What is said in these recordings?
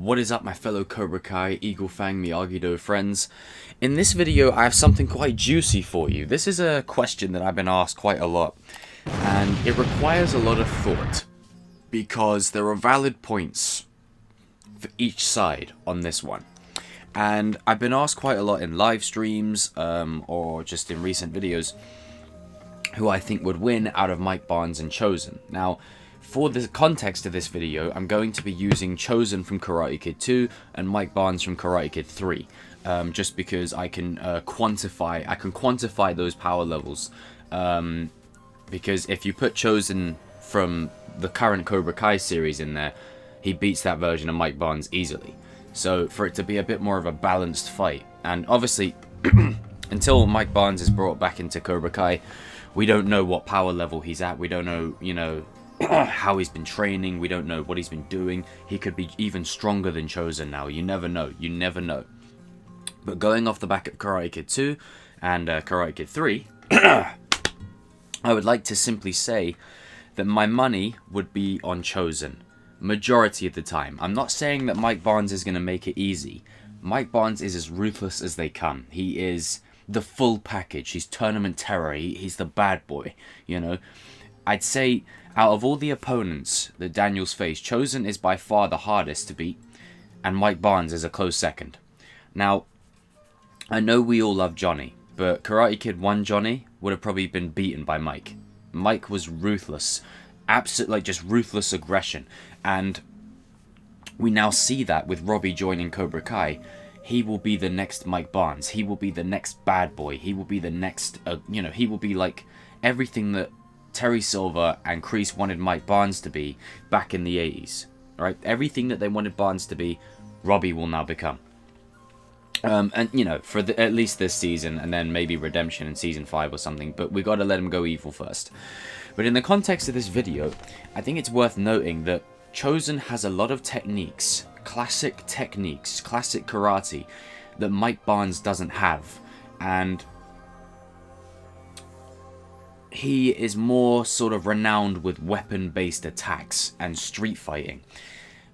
What is up, my fellow Cobra Kai, Eagle Fang, Miyagi-Do friends? In this video I have something quite juicy for you. This is a question that I've been asked quite a lot, and it requires a lot of thought, because there are valid points for each side on this one. And I've been asked quite a lot in live streams, or just in recent videos, who I think would win out of Mike Barnes and Chozen. Now, for the context of this video, I'm going to be using Chozen from Karate Kid II and Mike Barnes from Karate Kid III, just because I can quantify those power levels. Because if you put Chozen from the current Cobra Kai series in there, he beats that version of Mike Barnes easily. So for it to be a bit more of a balanced fight, and obviously until Mike Barnes is brought back into Cobra Kai, we don't know what power level he's at. We don't know, how he's been training. We don't know what he's been doing. He could be even stronger than Chozen now. You never know. You never know. But going off the back of Karate Kid 2 and Karate Kid 3, I would like to simply say that my money would be on Chozen. Majority of the time. I'm not saying that Mike Barnes is going to make it easy. Mike Barnes is as ruthless as they come. He is the full package. He's tournament terror. He's the bad boy, I'd say out of all the opponents that Daniel's faced, Chozen is by far the hardest to beat, and Mike Barnes is a close second. Now, I know we all love Johnny, but Karate Kid 1 Johnny would have probably been beaten by Mike. Mike was ruthless. Absolutely, just ruthless aggression. And we now see that with Robby joining Cobra Kai. He will be the next Mike Barnes. He will be the next bad boy. He will be the next, he will be like everything that Terry Silver and Kreese wanted Mike Barnes to be back in the 80s. Right? Everything that they wanted Barnes to be, Robby will now become. And, for at least this season, and then maybe redemption in season 5 or something, but we got to let him go evil first. But in the context of this video, I think it's worth noting that Chozen has a lot of techniques, classic karate, that Mike Barnes doesn't have. And he is more sort of renowned with weapon-based attacks and street fighting.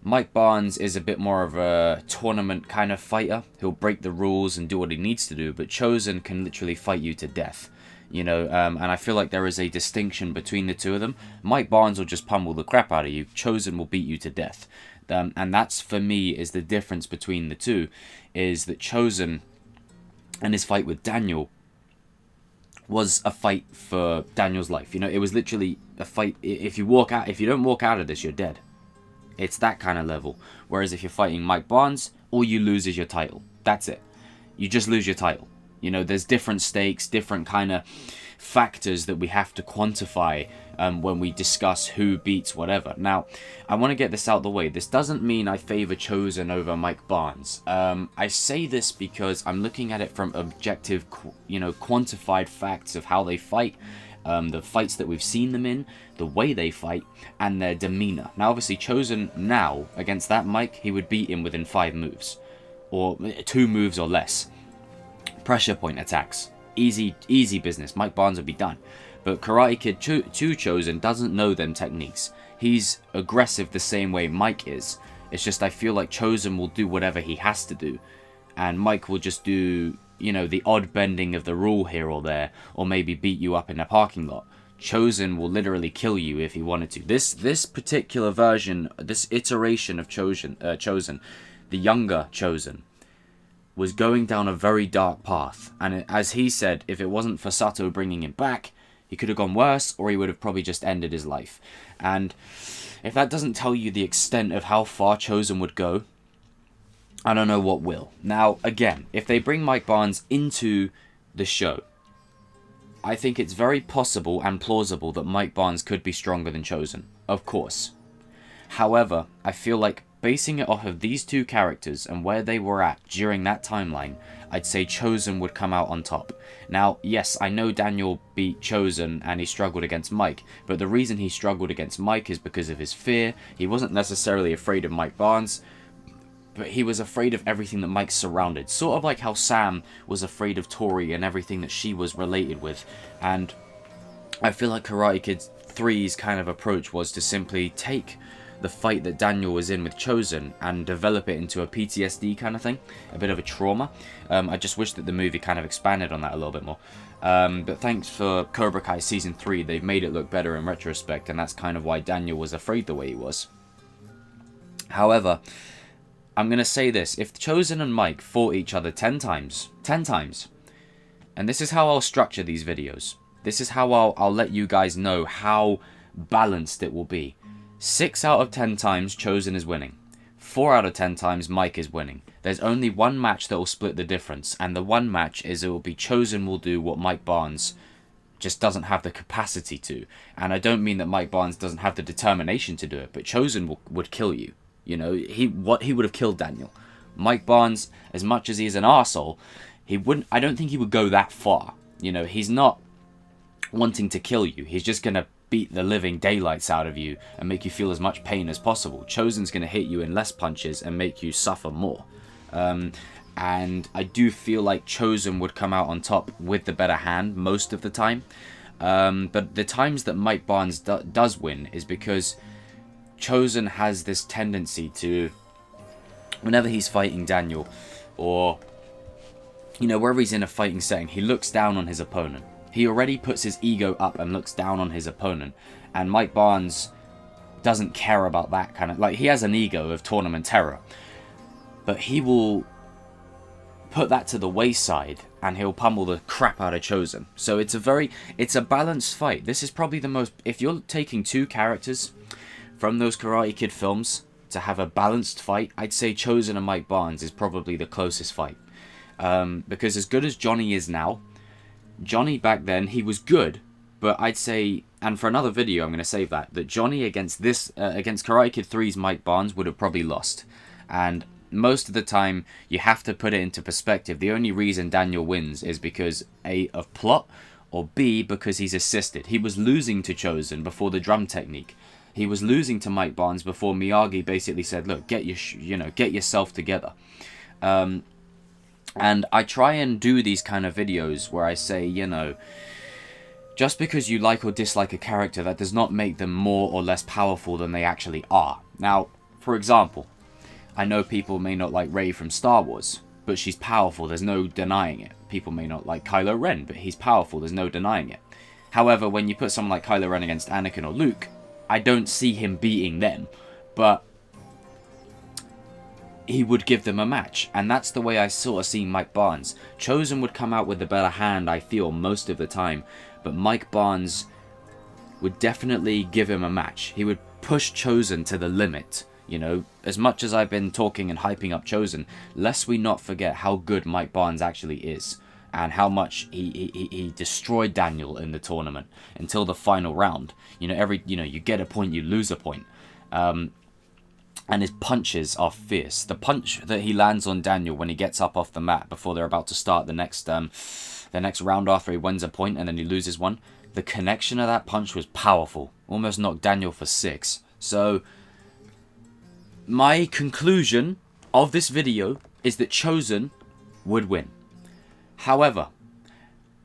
Mike Barnes is a bit more of a tournament kind of fighter. He'll break the rules and do what he needs to do, but Chozen can literally fight you to death. And I feel like there is a distinction between the two of them. Mike Barnes will just pummel the crap out of you. Chozen will beat you to death. And that's, for me, is the difference between the two, is that Chozen and his fight with Daniel was a fight for Daniel's life. It was literally a fight. If you don't walk out of this, you're dead. It's that kind of level. Whereas if you're fighting Mike Barnes, all you lose is your title. That's it. You just lose your title. There's different stakes, different kind of factors that we have to quantify when we discuss who beats whatever. Now, I want to get this out of the way. This doesn't mean I favor Chozen over Mike Barnes. I say this because I'm looking at it from objective, quantified facts of how they fight, the fights that we've seen them in, the way they fight, and their demeanor. Now, obviously, Chozen now, against that Mike, he would beat him within 5 moves. Or 2 moves or less. Pressure point attacks. Easy business. Mike Barnes would be done. But Karate Kid 2 Chozen doesn't know them techniques. He's aggressive the same way Mike is. It's just I feel like Chozen will do whatever he has to do. And Mike will just do, the odd bending of the rule here or there. Or maybe beat you up in a parking lot. Chozen will literally kill you if he wanted to. This particular version, this iteration of Chozen, the younger Chozen, was going down a very dark path. And as he said, if it wasn't for Sato bringing him back, he could have gone worse, or he would have probably just ended his life. And if that doesn't tell you the extent of how far Chozen would go, I don't know what will. Now, again, if they bring Mike Barnes into the show, I think it's very possible and plausible that Mike Barnes could be stronger than Chozen. Of course. However, I feel like basing it off of these two characters and where they were at during that timeline, I'd say Chozen would come out on top. Now, yes, I know Daniel beat Chozen and he struggled against Mike, but the reason he struggled against Mike is because of his fear. He wasn't necessarily afraid of Mike Barnes, but he was afraid of everything that Mike surrounded. Sort of like how Sam was afraid of Tori and everything that she was related with. And I feel like Karate Kid 3's kind of approach was to simply take the fight that Daniel was in with Chozen and develop it into a PTSD kind of thing, a bit of a trauma. I just wish that the movie kind of expanded on that a little bit more. But thanks for Cobra Kai Season 3, they've made it look better in retrospect, and that's kind of why Daniel was afraid the way he was. However, I'm going to say this, if Chozen and Mike fought each other 10 times, and this is how I'll structure these videos, this is how I'll let you guys know how balanced it will be. 6 out of 10 times Chozen is winning. 4 out of 10 times Mike is winning. There's only one match that will split the difference, and the one match is it will be Chozen will do what Mike Barnes just doesn't have the capacity to. And I don't mean that Mike Barnes doesn't have the determination to do it, but Chozen would kill you. You know, he would have killed Daniel. Mike Barnes, as much as he is an arsehole, I don't think he would go that far. You know, he's not wanting to kill you. He's just going to beat the living daylights out of you and make you feel as much pain as possible. Chozen's going to hit you in less punches and make you suffer more. And I do feel like Chozen would come out on top with the better hand most of the time. But the times that Mike Barnes does win is because Chozen has this tendency to, whenever he's fighting Daniel, or, you know, wherever he's in a fighting setting, he looks down on his opponent. He already puts his ego up and looks down on his opponent. And Mike Barnes doesn't care about that kind of... Like, he has an ego of tournament terror. But he will put that to the wayside and he'll pummel the crap out of Chozen. So it's a balanced fight. This is probably the most... If you're taking two characters from those Karate Kid films to have a balanced fight, I'd say Chozen and Mike Barnes is probably the closest fight. Because as good as Johnny is now, Johnny back then, he was good, but I'd say, and for another video I'm going to save that Johnny against Karate Kid 3's Mike Barnes would have probably lost. And most of the time, you have to put it into perspective. The only reason Daniel wins is because A, of plot, or B, because he's assisted. He was losing to Chozen before the drum technique. He was losing to Mike Barnes before Miyagi basically said, look, get yourself together. And I try and do these kind of videos where I say, you know, just because you like or dislike a character, that does not make them more or less powerful than they actually are. Now, for example, I know people may not like Rey from Star Wars, but she's powerful, there's no denying it. People may not like Kylo Ren, but he's powerful, there's no denying it. However, when you put someone like Kylo Ren against Anakin or Luke, I don't see him beating them, but he would give them a match, and that's the way I sort of see Mike Barnes. Chozen would come out with the better hand, I feel, most of the time, but Mike Barnes would definitely give him a match. He would push Chozen to the limit, you know. As much as I've been talking and hyping up Chozen, lest we not forget how good Mike Barnes actually is, and how much he destroyed Daniel in the tournament until the final round. You know, you get a point, you lose a point. And his punches are fierce. The punch that he lands on Daniel when he gets up off the mat before they're about to start the next round after he wins a point and then he loses one, the connection of that punch was powerful. Almost knocked Daniel for 6. So, my conclusion of this video is that Chozen would win. However,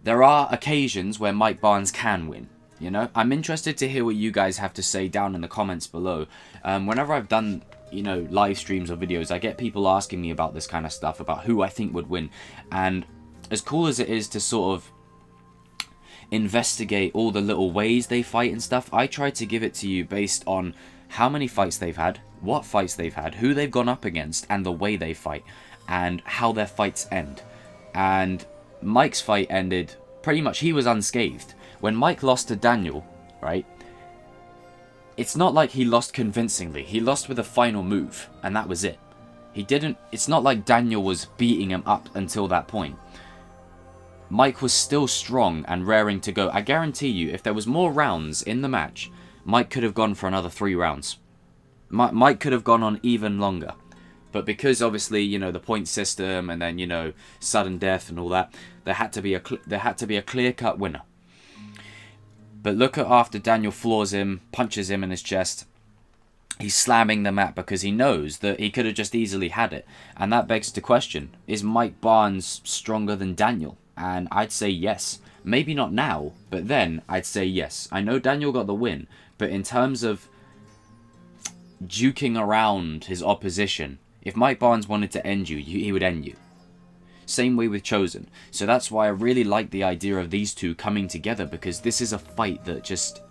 there are occasions where Mike Barnes can win. You know, I'm interested to hear what you guys have to say down in the comments below. Whenever I've done, you know, live streams or videos, I get people asking me about this kind of stuff, about who I think would win. And as cool as it is to sort of investigate all the little ways they fight and stuff, I try to give it to you based on how many fights they've had, what fights they've had, who they've gone up against, and the way they fight, and how their fights end. And Mike's fight ended, pretty much, he was unscathed. When Mike lost to Daniel, right, it's not like he lost convincingly. He lost with a final move, and that was it. It's not like Daniel was beating him up until that point. Mike was still strong and raring to go. I guarantee you, if there was more rounds in the match, Mike could have gone for another 3 rounds. Mike could have gone on even longer. But because obviously, you know, the point system and then, you know, sudden death and all that, there had to be a clear-cut winner. But look at after Daniel floors him, punches him in his chest, he's slamming the mat because he knows that he could have just easily had it. And that begs the question, is Mike Barnes stronger than Daniel? And I'd say yes. Maybe not now, but then I'd say yes. I know Daniel got the win, but in terms of duking around his opposition. If Mike Barnes wanted to end you, he would end you. Same way with Chozen. So that's why I really like the idea of these two coming together, because this is a fight that just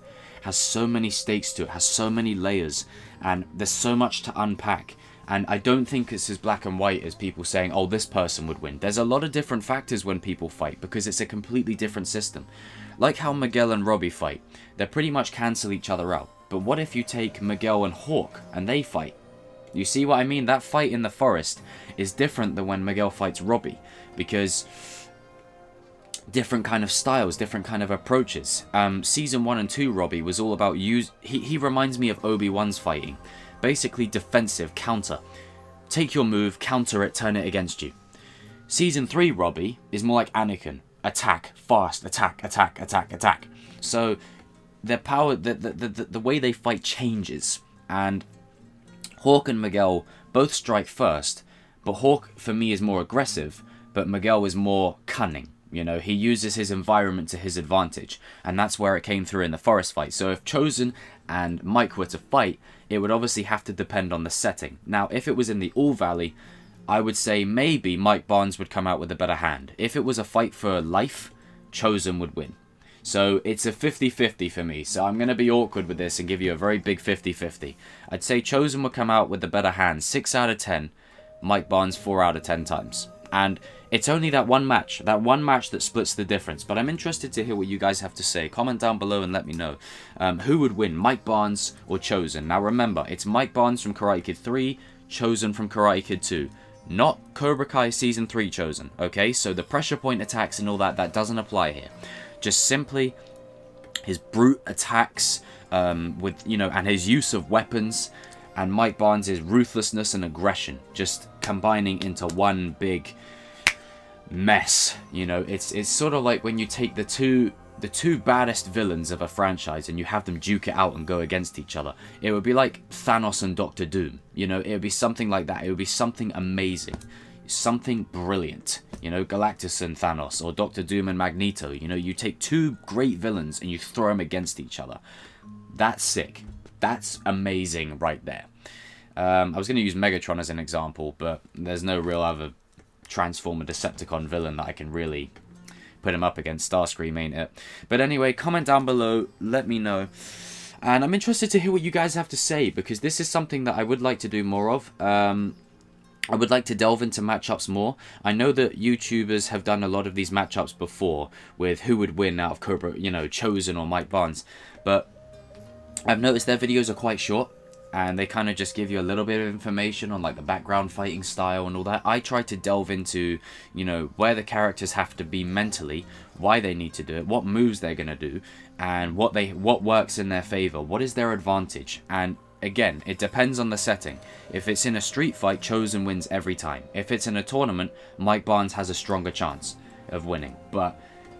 has so many stakes to it, has so many layers, and there's so much to unpack. And I don't think it's as black and white as people saying, oh, this person would win. There's a lot of different factors when people fight, because it's a completely different system. Like how Miguel and Robby fight. They pretty much cancel each other out. But what if you take Miguel and Hawk and they fight? You see what I mean? That fight in the forest is different than when Miguel fights Robby, because different kind of styles, different kind of approaches. Season 1 and 2 Robby was all about he reminds me of Obi-Wan's fighting. Basically defensive, counter. Take your move, counter it, turn it against you. Season 3 Robby is more like Anakin. Attack, fast, attack, attack, attack, attack. So their power, the way they fight changes. And Hawk and Miguel both strike first, but Hawk for me is more aggressive, but Miguel is more cunning. You know, he uses his environment to his advantage, and that's where it came through in the forest fight. So if Chozen and Mike were to fight, it would obviously have to depend on the setting. Now, if it was in the All Valley, I would say maybe Mike Barnes would come out with a better hand. If it was a fight for life, Chozen would win. So it's a 50-50 for me. So I'm going to be awkward with this and give you a very big 50-50. I'd say Chozen would come out with the better hand 6 out of 10. Mike Barnes 4 out of 10 times. And it's only that one match that splits the difference. But I'm interested to hear what you guys have to say. Comment down below and let me know. Who would win, Mike Barnes or Chozen? Now remember, it's Mike Barnes from Karate Kid 3, Chozen from Karate Kid 2. Not Cobra Kai Season 3 Chozen, okay? So the pressure point attacks and all that doesn't apply here. Just simply his brute attacks with, you know, and his use of weapons, and Mike Barnes' ruthlessness and aggression just combining into one big mess. You know, it's sort of like when you take the two baddest villains of a franchise and you have them duke it out and go against each other. It would be like Thanos and Doctor Doom. You know, it would be something like that. It would be something amazing. Something brilliant. You know, Galactus and Thanos, or Doctor Doom and Magneto. You know, you take two great villains and you throw them against each other. That's sick. That's amazing right there. I was going to use Megatron as an example, but there's no real other Transformer Decepticon villain that I can really put him up against. Starscream, ain't it? But anyway, comment down below, let me know. And I'm interested to hear what you guys have to say, because this is something that I would like to do more of. I would like to delve into matchups more. I know that YouTubers have done a lot of these matchups before with who would win out of Cobra, you know, Chozen or Mike Barnes. But I've noticed their videos are quite short, and they kind of just give you a little bit of information on like the background fighting style and all that. I try to delve into, you know, where the characters have to be mentally, why they need to do it, what moves they're going to do, and what works in their favor, what is their advantage. And again, it depends on the setting. If it's in a street fight, Chozen wins every time. If it's in a tournament, Mike Barnes has a stronger chance of winning. But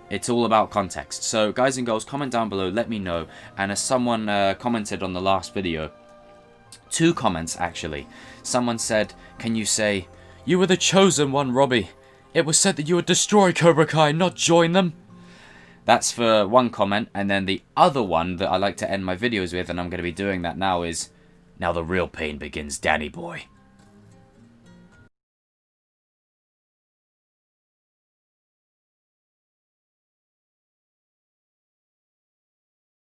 it's all about context. So guys and girls, comment down below, let me know. And as someone commented on the last video, 2 comments actually. Someone said, can you say, "You were the chosen one, Robby. It was said that you would destroy Cobra Kai, not join them." That's for one comment. And then the other one that I like to end my videos with, and I'm going to be doing that now, is, "Now the real pain begins, Danny boy."